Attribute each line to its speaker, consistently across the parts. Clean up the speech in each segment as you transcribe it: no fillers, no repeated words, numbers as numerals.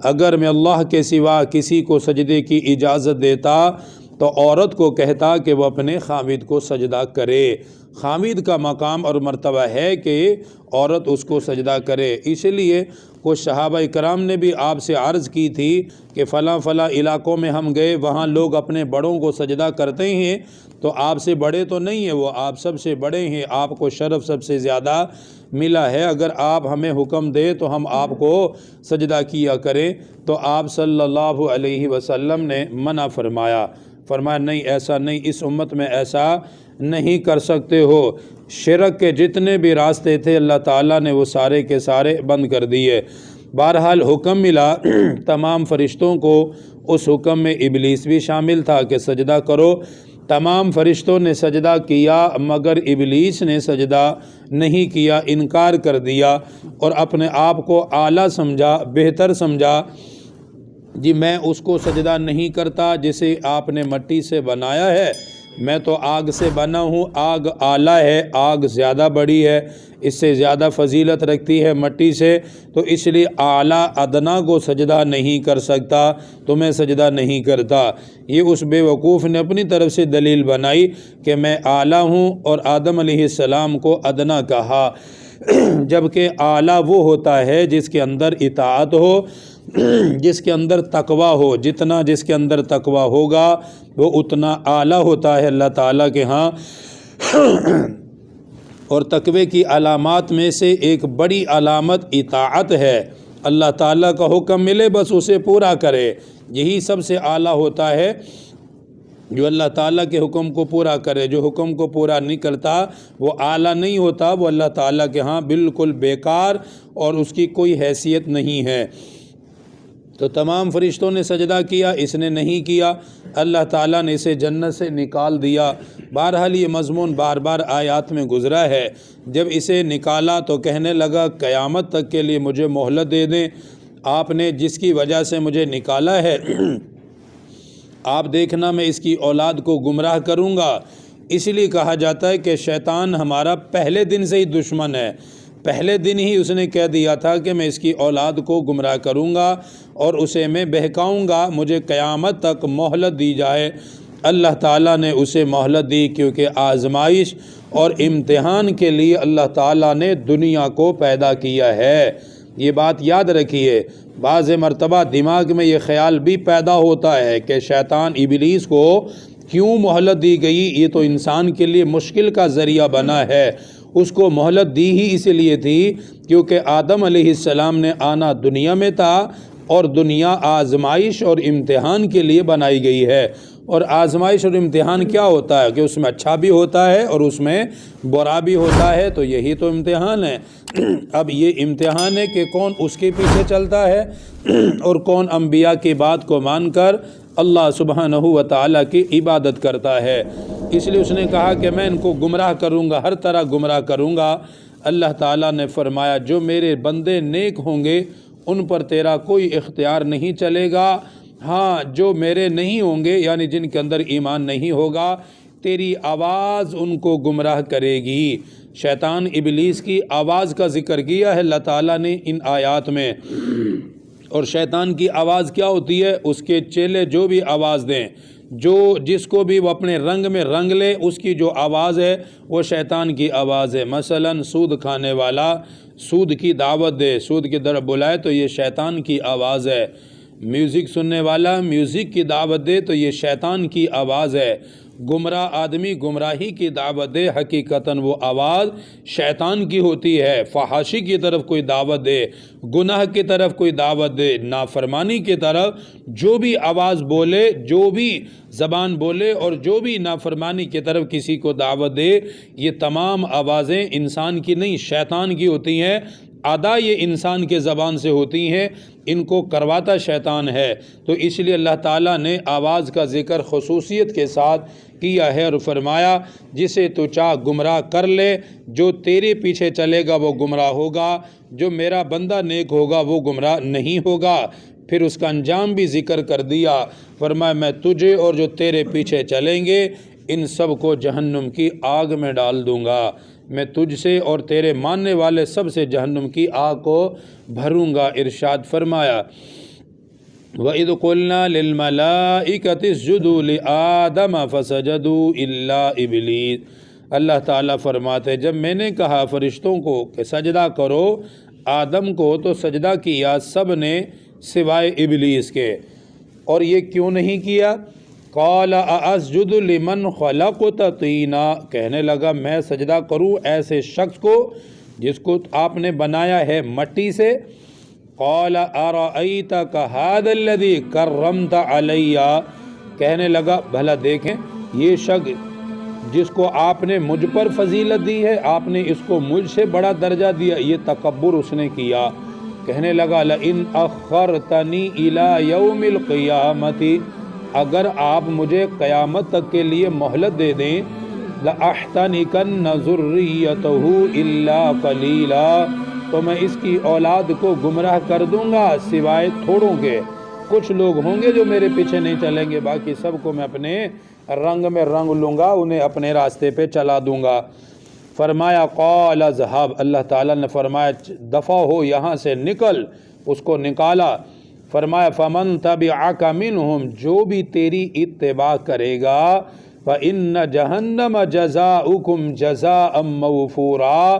Speaker 1: اگر میں اللہ کے سوا کسی کو سجدے کی اجازت دیتا تو عورت کو کہتا کہ وہ اپنے خامد کو سجدہ کرے۔ خامد کا مقام اور مرتبہ ہے کہ عورت اس کو سجدہ کرے۔ اس لیے کچھ صحابہ کرام نے بھی آپ سے عرض کی تھی کہ فلاں فلاں علاقوں میں ہم گئے، وہاں لوگ اپنے بڑوں کو سجدہ کرتے ہیں، تو آپ سے بڑے تو نہیں ہیں وہ، آپ سب سے بڑے ہیں، آپ کو شرف سب سے زیادہ ملا ہے، اگر آپ ہمیں حکم دے تو ہم آپ کو سجدہ کیا کریں۔ تو آپ صلی اللہ علیہ وسلم نے منع فرمایا نہیں، ایسا نہیں، اس امت میں ایسا نہیں کر سکتے ہو۔ شرک کے جتنے بھی راستے تھے اللہ تعالیٰ نے وہ سارے کے سارے بند کر دیے۔ بہرحال حکم ملا تمام فرشتوں کو، اس حکم میں ابلیس بھی شامل تھا کہ سجدہ کرو۔ تمام فرشتوں نے سجدہ کیا مگر ابلیس نے سجدہ نہیں کیا، انکار کر دیا اور اپنے آپ کو اعلیٰ سمجھا، بہتر سمجھا۔ جی میں اس کو سجدہ نہیں کرتا جسے آپ نے مٹی سے بنایا ہے، میں تو آگ سے بنا ہوں، آگ اعلیٰ ہے، آگ زیادہ بڑی ہے، اس سے زیادہ فضیلت رکھتی ہے مٹی سے، تو اس لیے اعلیٰ ادنا کو سجدہ نہیں کر سکتا، تو میں سجدہ نہیں کرتا۔ یہ اس بے وقوف نے اپنی طرف سے دلیل بنائی کہ میں اعلیٰ ہوں، اور آدم علیہ السلام کو ادنا کہا، جبکہ اعلیٰ وہ ہوتا ہے جس کے اندر اطاعت ہو، جس کے اندر تقویٰ ہو، جتنا جس کے اندر تقویٰ ہوگا وہ اتنا اعلیٰ ہوتا ہے اللہ تعالیٰ کے ہاں۔ اور تقوی کی علامات میں سے ایک بڑی علامت اطاعت ہے، اللہ تعالیٰ کا حکم ملے بس اسے پورا کرے، یہی سب سے اعلیٰ ہوتا ہے، جو اللہ تعالیٰ کے حکم کو پورا کرے۔ جو حکم کو پورا نہیں کرتا وہ اعلیٰ نہیں ہوتا، وہ اللہ تعالیٰ کے ہاں بالکل بیکار اور اس کی کوئی حیثیت نہیں ہے۔ تو تمام فرشتوں نے سجدہ کیا، اس نے نہیں کیا، اللہ تعالیٰ نے اسے جنت سے نکال دیا۔ بہرحال یہ مضمون بار بار آیات میں گزرا ہے۔ جب اسے نکالا تو کہنے لگا قیامت تک کے لیے مجھے مہلت دے دیں، آپ نے جس کی وجہ سے مجھے نکالا ہے آپ دیکھنا میں اس کی اولاد کو گمراہ کروں گا۔ اس لیے کہا جاتا ہے کہ شیطان ہمارا پہلے دن سے ہی دشمن ہے، پہلے دن ہی اس نے کہہ دیا تھا کہ میں اس کی اولاد کو گمراہ کروں گا اور اسے میں بہکاؤں گا، مجھے قیامت تک مہلت دی جائے۔ اللہ تعالیٰ نے اسے مہلت دی، کیونکہ آزمائش اور امتحان کے لیے اللہ تعالیٰ نے دنیا کو پیدا کیا ہے۔ یہ بات یاد رکھیے، بعض مرتبہ دماغ میں یہ خیال بھی پیدا ہوتا ہے کہ شیطان ابلیس کو کیوں مہلت دی گئی، یہ تو انسان کے لیے مشکل کا ذریعہ بنا ہے۔ اس کو مہلت دی ہی اس لیے تھی کیونکہ آدم علیہ السلام نے آنا دنیا میں تھا، اور دنیا آزمائش اور امتحان کے لیے بنائی گئی ہے۔ اور آزمائش اور امتحان کیا ہوتا ہے کہ اس میں اچھا بھی ہوتا ہے اور اس میں برا بھی ہوتا ہے، تو یہی تو امتحان ہے۔ اب یہ امتحان ہے کہ کون اس کے پیچھے چلتا ہے اور کون انبیاء کی بات کو مان کر اللہ سبحانہ و تعالیٰ کی عبادت کرتا ہے۔ اس لیے اس نے کہا کہ میں ان کو گمراہ کروں گا، ہر طرح گمراہ کروں گا۔ اللہ تعالیٰ نے فرمایا جو میرے بندے نیک ہوں گے ان پر تیرا کوئی اختیار نہیں چلے گا، ہاں جو میرے نہیں ہوں گے یعنی جن کے اندر ایمان نہیں ہوگا، تیری آواز ان کو گمراہ کرے گی۔ شیطان ابلیس کی آواز کا ذکر کیا ہے اللہ تعالیٰ نے ان آیات میں، اور شیطان کی آواز کیا ہوتی ہے؟ اس کے چیلے جو بھی آواز دیں، جو جس کو بھی وہ اپنے رنگ میں رنگ لے، اس کی جو آواز ہے وہ شیطان کی آواز ہے۔ مثلا سود کھانے والا سود کی دعوت دے، سود کی طرف بلائے تو یہ شیطان کی آواز ہے۔ میوزک سننے والا میوزک کی دعوت دے تو یہ شیطان کی آواز ہے۔ گمراہ آدمی گمراہی کی دعوت دے، حقیقتاً وہ آواز شیطان کی ہوتی ہے۔ فحاشی کی طرف کوئی دعوت دے، گناہ کی طرف کوئی دعوت دے، نافرمانی کی طرف جو بھی آواز بولے، جو بھی زبان بولے اور جو بھی نافرمانی کی طرف کسی کو دعوت دے، یہ تمام آوازیں انسان کی نہیں شیطان کی ہوتی ہیں۔ ادا یہ انسان کے زبان سے ہوتی ہیں، ان کو کرواتا شیطان ہے۔ تو اس لیے اللہ تعالیٰ نے آواز کا ذکر خصوصیت کے ساتھ کیا ہے اور فرمایا جسے تو چاہ گمراہ کر لے، جو تیرے پیچھے چلے گا وہ گمراہ ہوگا، جو میرا بندہ نیک ہوگا وہ گمراہ نہیں ہوگا۔ پھر اس کا انجام بھی ذکر کر دیا، فرمایا میں تجھے اور جو تیرے پیچھے چلیں گے ان سب کو جہنم کی آگ میں ڈال دوں گا، میں تجھ سے اور تیرے ماننے والے سب سے جہنم کی آگ کو بھروں گا۔ ارشاد فرمایا وَإِذْ قُلْنَا لِلْمَلَائِكَةِ اسْجُدُوا لِآدَمَ فَسَجَدُوا إِلَّا إِبْلِيسَ۔ اللہ تعالیٰ فرماتے جب میں نے کہا فرشتوں کو کہ سجدہ کرو آدم کو تو سجدہ کیا سب نے سوائے ابلیس کے، اور یہ کیوں نہیں کیا؟ قَالَ أَأَسْجُدُ لِمَنْ خَلَقْتَ طِينًا، کہنے لگا میں سجدہ کروں ایسے شخص کو جس کو آپ نے بنایا ہے مٹی سے۔ قال ارأیتک ھذا الذی کرمت علی، کہنے لگا بھلا دیکھیں یہ شخص جس کو آپ نے مجھ پر فضیلت دی ہے، آپ نے اس کو مجھ سے بڑا درجہ دیا، یہ تکبر اس نے کیا۔ کہنے لگا لئن اخرتنی الی یوم القیامۃ، اگر آپ مجھے قیامت تک کے لیے مہلت دے دیں، لأحتنکن ذریتہ الا قلیلا، تو میں اس کی اولاد کو گمراہ کر دوں گا سوائے تھوڑوں کے۔ کچھ لوگ ہوں گے جو میرے پیچھے نہیں چلیں گے، باقی سب کو میں اپنے رنگ میں رنگ لوں گا، انہیں اپنے راستے پہ چلا دوں گا۔ فرمایا قال اذهب، اللہ تعالیٰ نے فرمایا دفع ہو یہاں سے، نکل، اس کو نکالا۔ فرمایا فمن تبعک منہم، جو بھی تیری اتباع کرے گا، فإن جہنم جزاؤکم جزاء موفورا،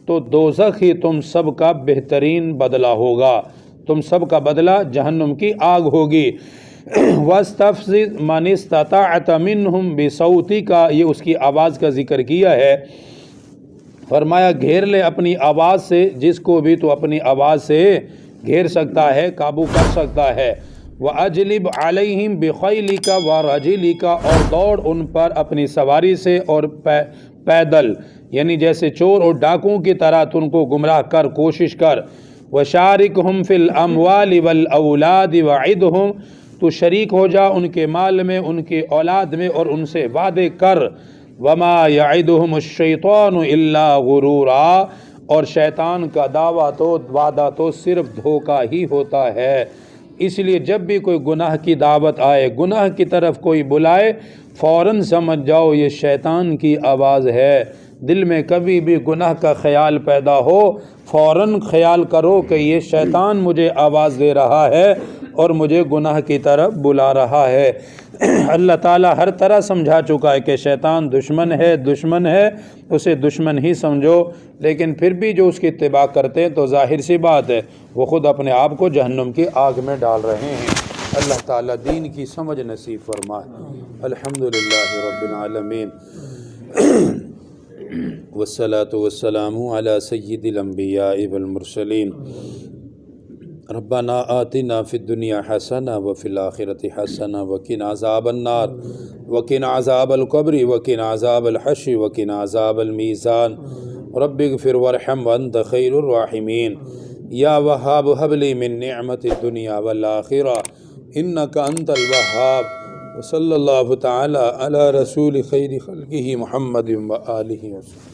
Speaker 1: تو دوزخ ہی تم سب کا بہترین بدلہ ہوگا، تم سب کا بدلہ جہنم کی آگ ہوگی۔ وَاسْتَفْزِزْ مَنِ اسْتَطَعْتَ مِنْهُمْ بِصَوْتِكَ، یہ اس کی آواز کا ذکر کیا ہے۔ فرمایا گھیر لے اپنی آواز سے جس کو بھی تو اپنی آواز سے گھیر سکتا ہے، قابو کر سکتا ہے۔ وَأَجْلِبْ عَلَيْهِمْ بِخَيْلِكَ وَرَجِلِكَ، اور دوڑ ان پر اپنی سواری سے اور پیدل، یعنی جیسے چور اور ڈاکوں کی طرح تو ان کو گمراہ کر، کوشش کر۔ وَشَارِكْهُمْ فِي الْأَمْوَالِ وَالْأَوْلَادِ وَعِدْهُمْ، تو شریک ہو جا ان کے مال میں، ان کے اولاد میں، اور ان سے وعدے کر۔ وَمَا يَعِدُهُمُ الشَّيْطَانُ إِلَّا غُرُورًا، اور شیطان کا دعویٰ تو وعدہ تو صرف دھوکہ ہی ہوتا ہے۔ اس لیے جب بھی کوئی گناہ کی دعوت آئے، گناہ کی طرف کوئی بلائے، فوراً سمجھ جاؤ یہ شیطان کی آواز ہے۔ دل میں کبھی بھی گناہ کا خیال پیدا ہو، فوراً خیال کرو کہ یہ شیطان مجھے آواز دے رہا ہے اور مجھے گناہ کی طرف بلا رہا ہے۔ اللہ تعالیٰ ہر طرح سمجھا چکا ہے کہ شیطان دشمن ہے، دشمن ہے، اسے دشمن ہی سمجھو، لیکن پھر بھی جو اس کی اتباع کرتے ہیں تو ظاہر سی بات ہے وہ خود اپنے آپ کو جہنم کی آگ میں ڈال رہے ہیں۔ اللہ تعالیٰ دین کی سمجھ نصیب فرمائے۔ الحمدللہ رب العالمین، والصلاة والسلام علی سید الانبیاء والمرسلین۔ ربنا آتنا فی الدنیا حسنہ وفی الآخرۃ حسنہ وقنا عذاب النار وقنا عذاب القبر وقنا عذاب الحشر وقنا عذاب المیزان۔ رب اغفر وارحم وانت خیر الراحمین۔ یا وہاب ہب لی من نعمت الدنیا والآخرہ انک انت الوہاب۔ وصلی اللہ تعالی علی رسول خیر خلقہ محمد وآلہ وسلم۔